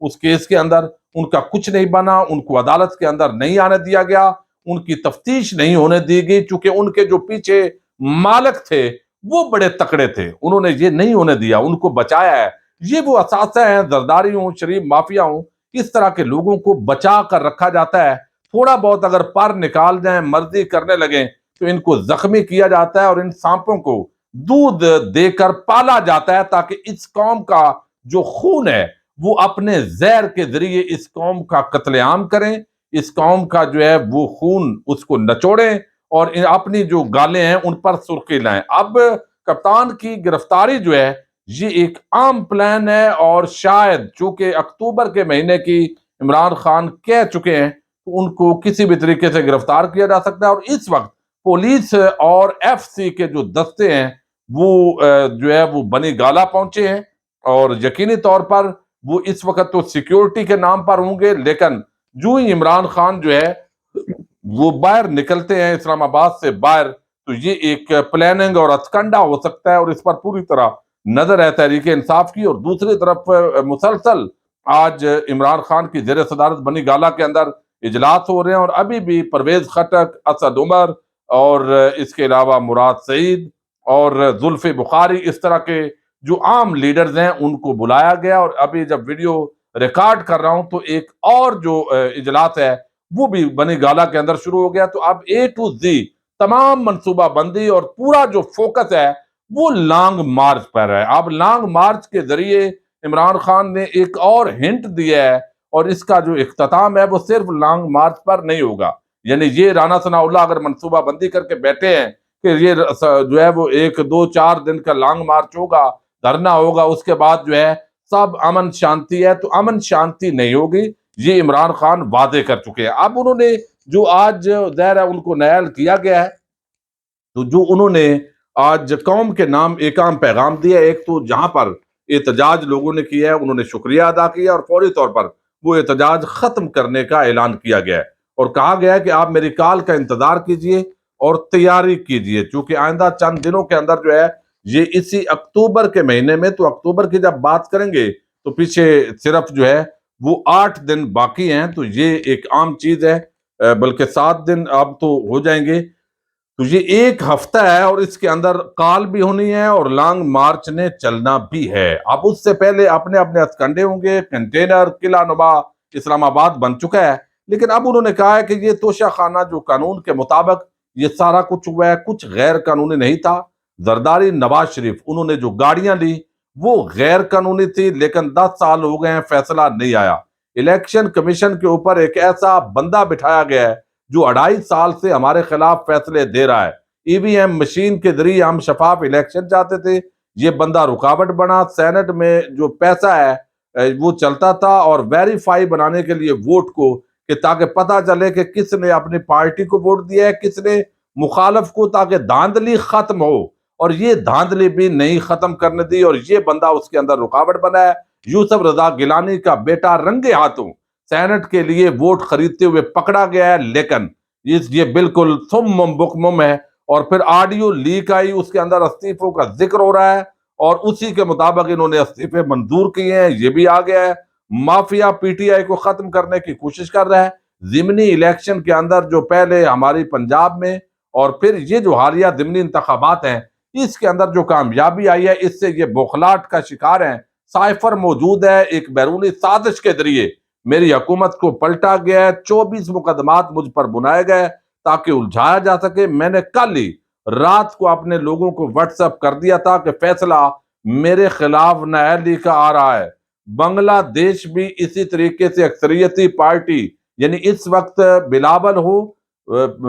اس case کے اندر ان کا کچھ نہیں بنا، ان کو عدالت کے اندر نہیں آنے دیا گیا، ان کی تفتیش نہیں ہونے دی گئی، چونکہ ان کے جو پیچھے مالک تھے وہ بڑے تکڑے تھے، انہوں نے یہ نہیں ہونے دیا، ان کو بچایا ہے۔ یہ وہ اثاثے ہیں، زرداری ہوں، شریف مافیا ہوں، اس طرح کے لوگوں کو بچا کر رکھا جاتا ہے۔ تھوڑا بہت اگر پر نکال جائیں، مرضی کرنے لگیں تو ان کو زخمی کیا جاتا ہے اور ان سانپوں کو دودھ دے کر پالا جاتا ہے تاکہ اس قوم کا جو خون ہے وہ اپنے زہر کے ذریعے اس قوم کا قتل عام کریں، اس قوم کا جو ہے وہ خون اس کو نچوڑیں اور اپنی جو گالیں ہیں ان پر سرخی لائیں۔ اب کپتان کی گرفتاری جو ہے یہ ایک عام پلان ہے، اور شاید چونکہ اکتوبر کے مہینے کی عمران خان کہہ چکے ہیں تو ان کو کسی بھی طریقے سے گرفتار کیا جا سکتا ہے، اور اس وقت پولیس اور ایف سی کے جو دستے ہیں وہ جو ہے وہ بنی گالا پہنچے ہیں، اور یقینی طور پر وہ اس وقت تو سیکیورٹی کے نام پر ہوں گے، لیکن جو ہی عمران خان جو ہے وہ باہر نکلتے ہیں اسلام آباد سے باہر تو یہ ایک پلاننگ اور ہتھکنڈا ہو سکتا ہے، اور اس پر پوری طرح نظر ہے تحریک انصاف کی۔ اور دوسری طرف مسلسل آج عمران خان کی زیر صدارت بنی گالا کے اندر اجلاس ہو رہے ہیں، اور ابھی بھی پرویز خٹک، اسد عمر اور اس کے علاوہ مراد سعید اور زلفی بخاری، اس طرح کے جو عام لیڈرز ہیں ان کو بلایا گیا، اور ابھی جب ویڈیو ریکارڈ کر رہا ہوں تو ایک اور جو اجلاس ہے وہ بھی بنی گالا کے اندر شروع ہو گیا۔ تو اب اے ٹو زی تمام منصوبہ بندی اور پورا جو فوکس ہے وہ لانگ مارچ پر ہے۔ اب لانگ مارچ کے ذریعے عمران خان نے ایک اور ہنٹ دیا ہے، اور اس کا جو اختتام ہے وہ صرف لانگ مارچ پر نہیں ہوگا، یعنی یہ رانا ثناء اللہ اگر منصوبہ بندی کر کے بیٹھے ہیں کہ یہ جو ہے وہ 1 2 4 دن کا لانگ مارچ ہوگا، دھرنا ہوگا، اس کے بعد جو ہے سب امن شانتی ہے، تو امن شانتی نہیں ہوگی، یہ عمران خان وعدے کر چکے ہیں۔ اب انہوں نے جو آج ظاہر ہے ان کو نائل کیا گیا ہے، تو جو انہوں نے آج قوم کے نام ایک عام پیغام دیا، ایک تو جہاں پر احتجاج لوگوں نے کیا ہے انہوں نے شکریہ ادا کیا، اور فوری طور پر وہ احتجاج ختم کرنے کا اعلان کیا گیا ہے، اور کہا گیا ہے کہ آپ میری کال کا انتظار کیجئے اور تیاری کیجئے، چونکہ آئندہ چند دنوں کے اندر جو ہے یہ اسی اکتوبر کے مہینے میں، تو اکتوبر کی جب بات کریں گے تو پیچھے صرف جو ہے وہ 8 دن باقی ہیں، تو یہ ایک عام چیز ہے، بلکہ 7 دن اب تو ہو جائیں گے، تو یہ 1 ہفتہ ہے، اور اس کے اندر کال بھی ہونی ہے اور لانگ مارچ نے چلنا بھی ہے۔ اب اس سے پہلے اپنے اپنے ہتھکنڈے ہوں گے، کنٹینر قلعہ نما اسلام آباد بن چکا ہے، لیکن اب انہوں نے کہا ہے کہ یہ توشہ خانہ جو قانون کے مطابق یہ سارا کچھ ہوا ہے، کچھ غیر قانونی نہیں تھا۔ زرداری نواز شریف انہوں نے جو گاڑیاں لی وہ غیر قانونی تھی، لیکن 10 سال ہو گئے ہیں فیصلہ نہیں آیا۔ الیکشن کمیشن کے اوپر ایک ایسا بندہ بٹھایا گیا ہے جو 2.5 سال سے ہمارے خلاف فیصلے دے رہا ہے۔ ای وی ایم مشین کے ذریعے ہم شفاف الیکشن چاہتے تھے، یہ بندہ رکاوٹ بنا، سینٹ میں جو پیسہ ہے وہ چلتا تھا، اور ویریفائی بنانے کے لیے ووٹ کو کہ تاکہ پتہ چلے کہ کس نے اپنی پارٹی کو ووٹ دیا ہے، کس نے مخالف کو، تاکہ دھاندلی ختم ہو، اور یہ دھاندلی بھی نہیں ختم کرنے دی، اور یہ بندہ اس کے اندر رکاوٹ بنا ہے۔ یوسف رضا گیلانی کا بیٹا رنگے ہاتھوں سینٹ کے لیے ووٹ خریدتے ہوئے پکڑا گیا ہے، لیکن یہ بالکل سم بکم ہے، اور پھر آڈیو لیک آئی، اس کے اندر استعفوں کا ذکر ہو رہا ہے، اور اسی کے مطابق انہوں نے استعفے منظور کیے ہیں، یہ بھی آ گیا ہے۔ مافیا پی ٹی آئی کو ختم کرنے کی کوشش کر رہا ہے۔ ضمنی الیکشن کے اندر جو پہلے ہماری پنجاب میں اور پھر یہ جو حالیہ ضمنی انتخابات ہیں اس کے اندر جو کامیابی آئی ہے، اس سے یہ بوکھلاہٹ کا شکار ہیں۔ سائفر موجود ہے، ایک بیرونی سازش کے ذریعے میری حکومت کو پلٹا گیا ہے، 24 مقدمات مجھ پر بنائے گئے تاکہ الجھایا جا سکے۔ میں نے کل ہی رات کو اپنے لوگوں کو واٹس ایپ کر دیا تھا کہ فیصلہ میرے خلاف نااہلی کا آ رہا ہے۔ بنگلہ دیش بھی اسی طریقے سے اکثریتی پارٹی، یعنی اس وقت بلاول ہو،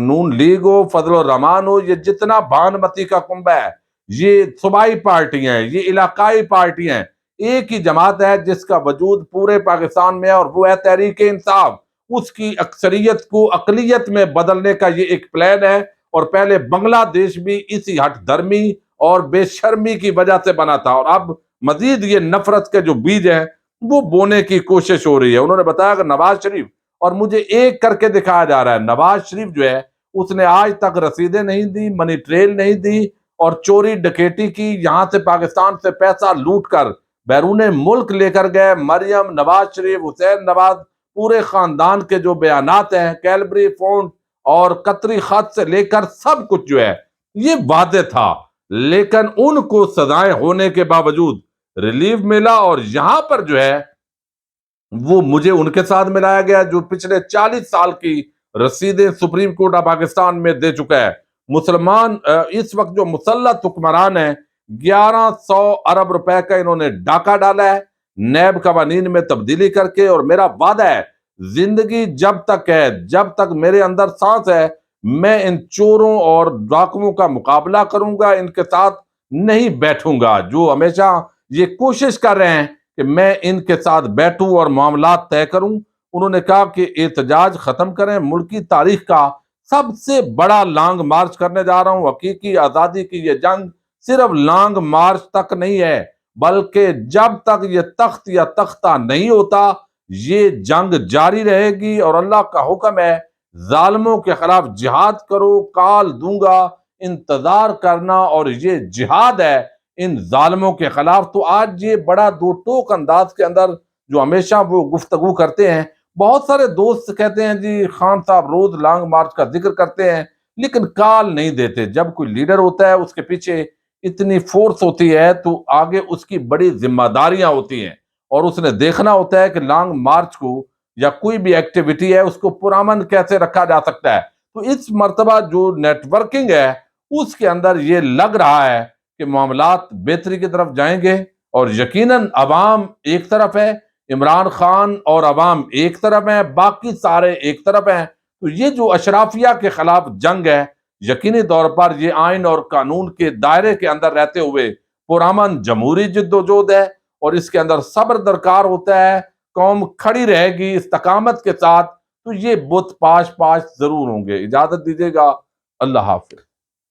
نون لیگ ہو، فضل الرحمان ہو، یہ جتنا بھانمتی کا کنبہ ہے، یہ صوبائی پارٹیاں ہیں، یہ علاقائی پارٹیاں ہیں، ایک ہی جماعت ہے جس کا وجود پورے پاکستان میں ہے، اور وہ ہے تحریک انصاف۔ اس کی اکثریت کو اقلیت میں بدلنے کا یہ ایک پلان ہے، اور پہلے بنگلہ دیش بھی اسی ہٹ دھرمی اور بے شرمی کی وجہ سے بنا تھا، اور اب مزید یہ نفرت کے جو بیج ہیں وہ بونے کی کوشش ہو رہی ہے۔ انہوں نے بتایا کہ نواز شریف، اور مجھے ایک کر کے دکھایا جا رہا ہے، نواز شریف جو ہے اس نے آج تک رسیدیں نہیں دی، منی ٹریل نہیں دی، اور چوری ڈکیٹی کی، یہاں سے پاکستان سے پیسہ لوٹ کر بیرون ملک لے کر گئے. مریم، نواز شریف، حسین نواز، پورے خاندان کے جو بیانات ہیں، کیلبری فونٹ اور قطری خط سے لے کر سب کچھ جو ہے یہ واضح تھا. لیکن ان کو سزائیں ہونے کے باوجود ریلیف ملا، اور یہاں پر جو ہے وہ مجھے ان کے ساتھ ملایا گیا جو پچھلے 40 سال کی رسیدیں سپریم کورٹ آف پاکستان میں دے چکا ہے. مسلمان اس وقت جو مسلط حکمران ہیں، 1100 ارب روپے کا انہوں نے ڈاکہ ڈالا ہے نیب قوانین میں تبدیلی کر کے. اور میرا وعدہ ہے، زندگی جب تک ہے، جب تک میرے اندر سانس ہے، میں ان چوروں اور ڈاکوؤں کا مقابلہ کروں گا، ان کے ساتھ نہیں بیٹھوں گا جو ہمیشہ یہ کوشش کر رہے ہیں کہ میں ان کے ساتھ بیٹھوں اور معاملات طے کروں. انہوں نے کہا کہ احتجاج ختم کریں، ملکی تاریخ کا سب سے بڑا لانگ مارچ کرنے جا رہا ہوں. حقیقی آزادی کی یہ جنگ صرف لانگ مارچ تک نہیں ہے، بلکہ جب تک یہ تخت یا تختہ نہیں ہوتا یہ جنگ جاری رہے گی. اور اللہ کا حکم ہے، ظالموں کے خلاف جہاد کرو، کال دوں گا، انتظار کرنا. اور یہ جہاد ہے ان ظالموں کے خلاف. تو آج یہ بڑا دو ٹوک انداز کے اندر جو ہمیشہ وہ گفتگو کرتے ہیں، بہت سارے دوست کہتے ہیں جی خان صاحب روز لانگ مارچ کا ذکر کرتے ہیں لیکن کال نہیں دیتے. جب کوئی لیڈر ہوتا ہے اس کے پیچھے اتنی فورس ہوتی ہے تو آگے اس کی بڑی ذمہ داریاں ہوتی ہیں، اور اس نے دیکھنا ہوتا ہے کہ لانگ مارچ کو یا کوئی بھی ایکٹیویٹی ہے اس کو پرامن کیسے رکھا جا سکتا ہے. تو اس مرتبہ جو نیٹ ورکنگ ہے اس کے اندر یہ لگ رہا ہے کہ معاملات بہتری کی طرف جائیں گے. اور یقیناً عوام ایک طرف ہے، عمران خان اور عوام ایک طرف ہیں، باقی سارے ایک طرف ہیں. تو یہ جو اشرافیہ کے خلاف جنگ ہے، یقینی طور پر یہ آئین اور قانون کے دائرے کے اندر رہتے ہوئے پرامن جمہوری جد و جہد ہے، اور اس کے اندر صبر درکار ہوتا ہے. قوم کھڑی رہے گی استقامت کے ساتھ تو یہ بت پاش پاش ضرور ہوں گے. اجازت دیجیے گا، اللہ حافظ.